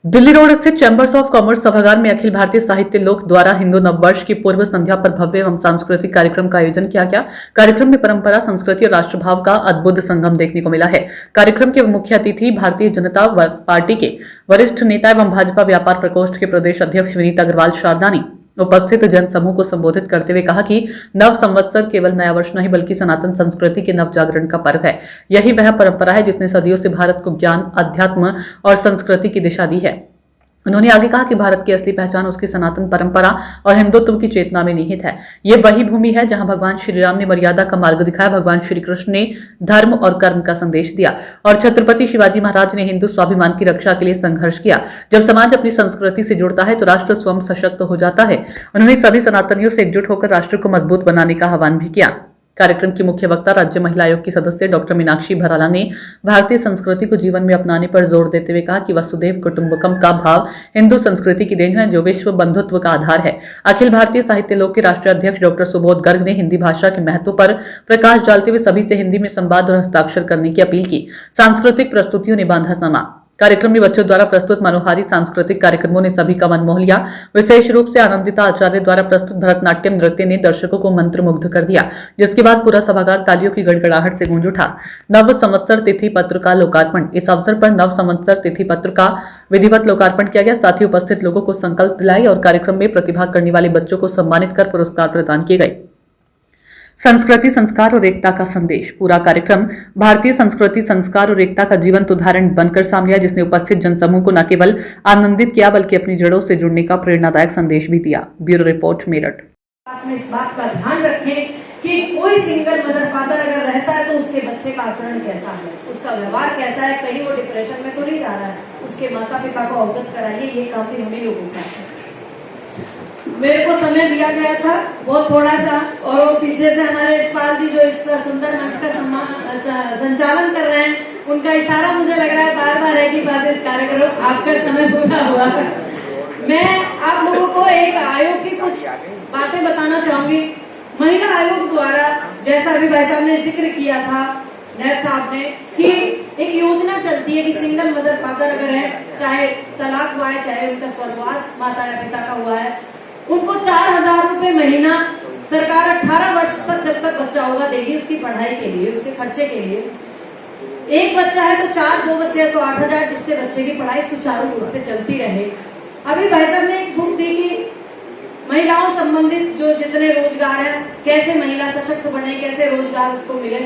Delhi road स्थित chambers of commerce सभागार में अखिल भारतीय साहित्य लोक द्वारा हिंदू नववर्ष की पूर्व संध्या पर भव्य एवं सांस्कृतिक कार्यक्रम का आयोजन किया गया। कार्यक्रम में परंपरा, संस्कृति और राष्ट्रभाव का अद्भुत संगम देखने को मिला है। कार्यक्रम के मुख्य अतिथि भारतीय जनता पार्टी के वरिष्ठ नेता एवं भाजपा व्यापार प्रकोष्ठ के प्रदेश अध्यक्ष विनीत अग्रवाल शारदा ने उपस्थित जन समूह को संबोधित करते हुए कहा कि नव संवत्सर केवल नया वर्ष नहीं बल्कि सनातन संस्कृति के नव जागरण का पर्व है। यही वह परंपरा है जिसने सदियों से भारत को ज्ञान, अध्यात्म और संस्कृति की दिशा दी है। उन्होंने आगे कहा कि भारत की असली पहचान उसकी सनातन परंपरा और हिंदुत्व की चेतना में निहित है। ये वही भूमि है जहां भगवान श्री राम ने मर्यादा का मार्ग दिखाया, भगवान श्री कृष्ण ने धर्म और कर्म का संदेश दिया और छत्रपति शिवाजी महाराज ने हिंदू स्वाभिमान की रक्षा के लिए संघर्ष किया। जब समाज अपनी संस्कृति से जुड़ता है तो राष्ट्र स्वयं सशक्त हो जाता है। उन्होंने सभी सनातनियों से एकजुट होकर राष्ट्र को मजबूत बनाने का आह्वान भी किया। कार्यक्रम की मुख्य वक्ता राज्य महिला आयोग की सदस्य डॉक्टर मीनाक्षी भराला ने भारतीय संस्कृति को जीवन में अपनाने पर जोर देते हुए कहा कि वसुधैव कुटुंबकम का भाव हिंदू संस्कृति की देन है जो विश्व बंधुत्व का आधार है। अखिल भारतीय साहित्य लोक के राष्ट्रीय अध्यक्ष डॉक्टर सुबोध गर्ग ने हिंदी भाषा के महत्व पर प्रकाश डालते हुए सभी से हिंदी में संवाद और हस्ताक्षर करने की अपील की। सांस्कृतिक प्रस्तुतियों ने बांधा समा। कार्यक्रम में बच्चों द्वारा प्रस्तुत मनोहारी सांस्कृतिक कार्यक्रमों ने सभी का मन मोह लिया। विशेष रूप से आनंदिता आचार्य द्वारा प्रस्तुत भरतनाट्यम नृत्य ने दर्शकों को मंत्रमुग्ध कर दिया, जिसके बाद पूरा सभागार तालियों की गड़गड़ाहट से गूंज उठा। नव संवत्सर तिथि पत्र का लोकार्पण। इस अवसर पर नव संवत्सर तिथि पत्र का विधिवत लोकार्पण किया गया। साथ ही उपस्थित लोगों को संकल्प दिलाई और कार्यक्रम में प्रतिभाग करने वाले बच्चों को सम्मानित कर पुरस्कार प्रदान किए गए। संस्कृति, संस्कार और एकता का संदेश। पूरा कार्यक्रम भारतीय संस्कृति, संस्कार और एकता का जीवंत उदाहरण बनकर सामने आया, जिसने उपस्थित जनसमूह को न केवल आनंदित किया बल्कि अपनी जड़ों से जुड़ने का प्रेरणादायक संदेश भी दिया। Bureau report, Meerut. इस बात का ध्यान रखें कि कोई सिंगल मदर फादर अगर रहता है तो उसके बच्चे का आचरण कैसा है, उसका व्यवहार कैसा है, कहीं वो डिप्रेशन में तो नहीं जा रहा है, उसके माता पिता को अवगत कराइए। ये काम भी हमें लोगों का है। मेरे को समय दिया गया था बहुत थोड़ा सा, और वो पीछे से हमारे यशपाल जी जो इस सुंदर मंच का संचालन कर रहे हैं, उनका इशारा मुझे लग रहा है बार बार है कि बस इस कार्यक्रम आपका समय पूरा हुआ। मैं आप लोगों को एक आयोग की कुछ बातें बताना चाहूंगी। महिला आयोग द्वारा, जैसा अभी भाई साहब ने जिक्र किया था, नैब साहब ने, कि एक योजना चलती है कि सिंगल मदर फादर अगर है, चाहे तलाक हुआ है, चाहे उनका स्वर्गवास माता या पिता का हुआ है, उनको 4000 रुपए महीना सरकार 18 वर्ष तक जब तक बच्चा होगा देगी, उसकी पढ़ाई के लिए, उसके खर्चे के लिए। एक बच्चा है तो 4, 2 बच्चे हैं तो 8000, जिससे बच्चे की पढ़ाई सुचारू रूप से चलती रहे। अभी भाई साहब ने एक बुक दी कि महिलाओं संबंधित जो जितने रोजगार है, कैसे महिला सशक्त बने, कैसे रोजगार उसको मिले।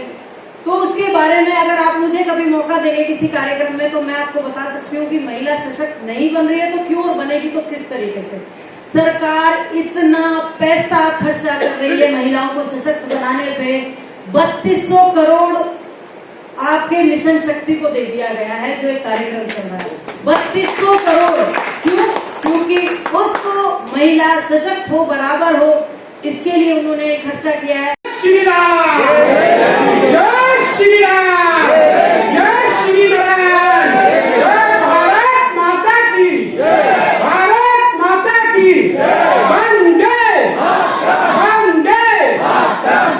तो उसके बारे में अगर आप मुझे कभी मौका देंगे किसी कार्यक्रम में, तो मैं आपको बता सकती हूँ कि महिला सशक्त नहीं बन रही है तो क्यों, और बनेगी तो किस तरीके से। सरकार इतना पैसा खर्चा कर रही है महिलाओं को सशक्त बनाने पे। 3200 करोड़ आपके मिशन शक्ति को दे दिया गया है, जो एक कार्यक्रम चल रहा है। 3200 करोड़ क्यों? क्योंकि उसको महिला सशक्त हो, बराबर हो, इसके लिए उन्होंने खर्चा किया है। श्री राम, जय श्री राम, जय श्री राम, जय भारत माता की, भारत माता की, वंदे वंदे।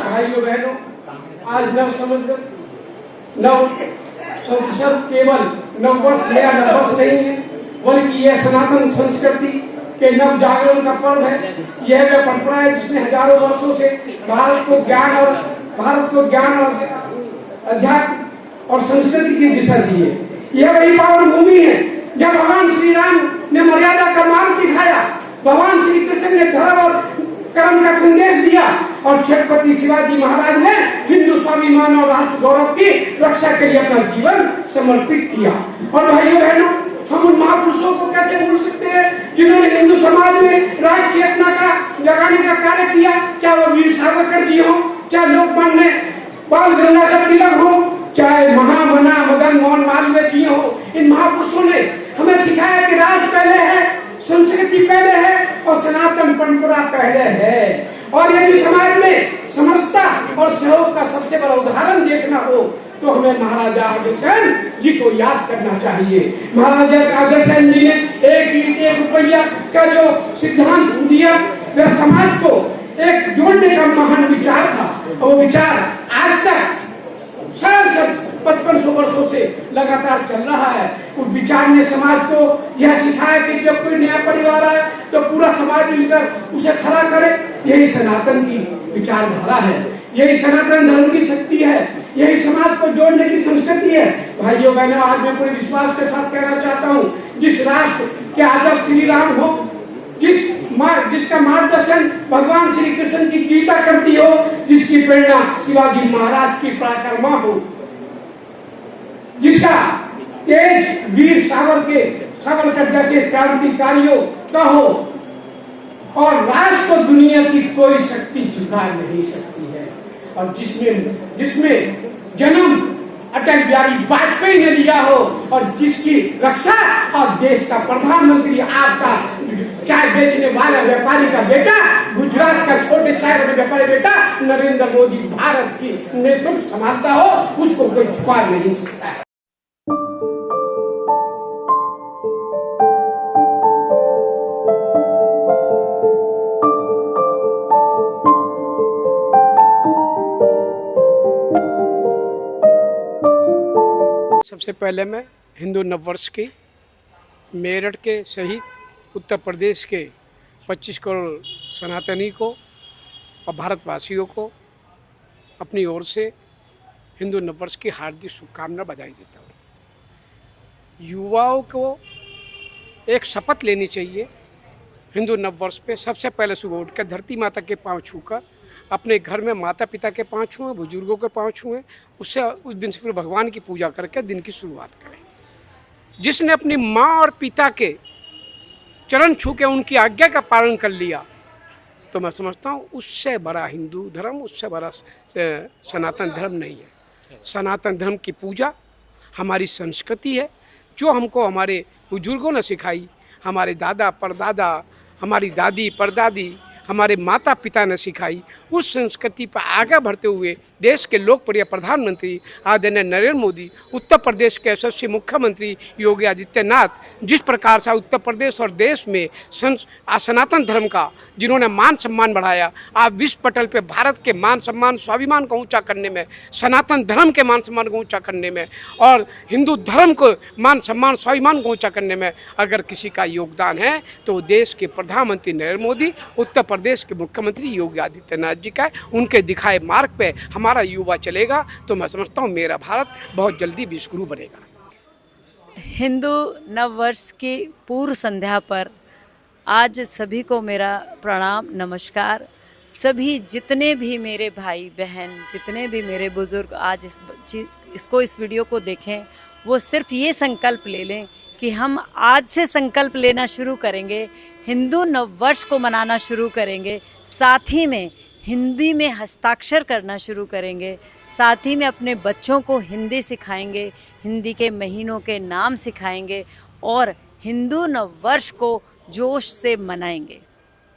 भाइयों बहनों, आज नव संवत्सर, नव संवत्सर केवल नववर्ष नया नववर्ष नहीं है, बल्कि यह सनातन संस्कृति के नव जागरण का पर्व है। यह वह परंपरा है जिसने हजारों वर्षों से भारत को ज्ञान और अध्यात्म और संस्कृति की दिशा दी है। यह वही पावन भूमि है जहाँ भगवान श्री राम ने मर्यादा का मार्ग दिखाया, भगवान श्री कृष्ण ने धर्म और कर्म का संदेश दिया, और छत्रपति शिवाजी महाराज ने हिंदू स्वाभिमान और राष्ट्र गौरव की रक्षा के लिए अपना जीवन समर्पित किया। और भाइयों बहनों, हम उन महापुरुषों को कैसे भूल सकते हैं जिन्होंने हिंदू समाज में राष्ट्र चेतना का जगाने का कार्य किया, चाहे वो वीर सावरकर जी हो, चाहे लोकमान्य बाल गंगाधर तिलक हो, चाहे महामना मदन मोहन मालवीय जी हो। इन महापुरुषों ने हमें सिखाया कि राज पहले है, संस्कृति पहले है और सनातन परंपरा पहले है। और यदि समाज में समरसता और सहयोग का सबसे बड़ा उदाहरण देखना हो तो हमें महाराजा अग्रसेन जी को याद करना चाहिए। महाराजा अग्रसेन जी ने एक रुपया का जो सिद्धांत दिया, वह समाज को एक जोड़ने का महान विचार था। वो विचार आज तक 5500 वर्षों से लगातार चल रहा है। उस विचार ने समाज को यह सिखाया कि जब कोई नया परिवार आए तो पूरा समाज मिलकर उसे खड़ा करे। यही सनातन की विचारधारा है, यही सनातन धर्म की शक्ति है, यही समाज को जोड़ने की संस्कृति है। भाइयों बहनों, आज मैं पूरे विश्वास के साथ कहना चाहता हूँ, जिस राष्ट्र के आदर्श श्री राम हो, जिसका मार्गदर्शन भगवान श्री कृष्ण की गीता करती हो, जिसकी प्रेरणा शिवाजी महाराज की पराक्रमा हो, जिसका तेज वीर सावरकर जैसे क्रांतिकारियों का हो, और राष्ट्र को दुनिया की कोई शक्ति झुका नहीं सकती है। और जिसमें जन्म अटल बिहारी वाजपेयी ने लिया हो, और जिसकी रक्षा और देश का प्रधानमंत्री, आपका चाय बेचने वाला व्यापारी का बेटा, गुजरात का छोटे चाय वाले व्यापारी बेटा नरेंद्र मोदी भारत की नेतृत्व संभालता हो, उसको कोई छुपा नहीं सकता है। सबसे पहले मैं हिंदू नववर्ष की मेरठ के सहित उत्तर प्रदेश के 25 करोड़ सनातनी को और भारतवासियों को अपनी ओर से हिंदू नववर्ष की हार्दिक शुभकामना बधाई देता हूँ। युवाओं को एक शपथ लेनी चाहिए हिंदू नववर्ष पे। सबसे पहले सुबह उठकर धरती माता के पांव छूकर अपने घर में माता पिता के पांव छुएं, बुजुर्गों के पांव छुएं, उससे उस दिन से फिर भगवान की पूजा करके दिन की शुरुआत करें। जिसने अपनी माँ और पिता के चरण छू के उनकी आज्ञा का पालन कर लिया, तो मैं समझता हूँ उससे बड़ा हिंदू धर्म, उससे बड़ा सनातन धर्म नहीं है। सनातन धर्म की पूजा हमारी संस्कृति है, जो हमको हमारे बुजुर्गों ने सिखाई, हमारे दादा परदादा, हमारी दादी परदादी, हमारे माता पिता ने सिखाई। उस संस्कृति पर आगे बढ़ते हुए देश के लोकप्रिय प्रधानमंत्री आदरणीय नरेंद्र मोदी, उत्तर प्रदेश के यशस्वी मुख्यमंत्री योगी आदित्यनाथ, जिस प्रकार से उत्तर प्रदेश और देश में सनातन धर्म का जिन्होंने मान सम्मान बढ़ाया, आज विश्व पटल पे भारत के मान सम्मान स्वाभिमान को ऊंचा करने में, सनातन धर्म के मान सम्मान को ऊंचा करने में और हिंदू धर्म को मान सम्मान स्वाभिमान को ऊंचा करने में अगर किसी का योगदान है तो देश के प्रधानमंत्री नरेंद्र मोदी, उत्तर प्रदेश के मुख्यमंत्री योगी आदित्यनाथ जी का। उनके दिखाए मार्ग पे हमारा युवा चलेगा तो मैं समझता हूँ मेरा भारत बहुत जल्दी विश्वगुरु बनेगा। हिंदू नववर्ष की पूर्व संध्या पर आज सभी को मेरा प्रणाम नमस्कार। सभी जितने भी मेरे भाई बहन, जितने भी मेरे बुजुर्ग आज इस वीडियो को देखें, वो सिर्फ ये संकल्प ले लें कि हम आज से संकल्प लेना शुरू करेंगे, हिंदू नववर्ष को मनाना शुरू करेंगे, साथ ही में हिंदी में हस्ताक्षर करना शुरू करेंगे, साथ ही में अपने बच्चों को हिंदी सिखाएंगे, हिंदी के महीनों के नाम सिखाएंगे और हिंदू नववर्ष को जोश से मनाएंगे।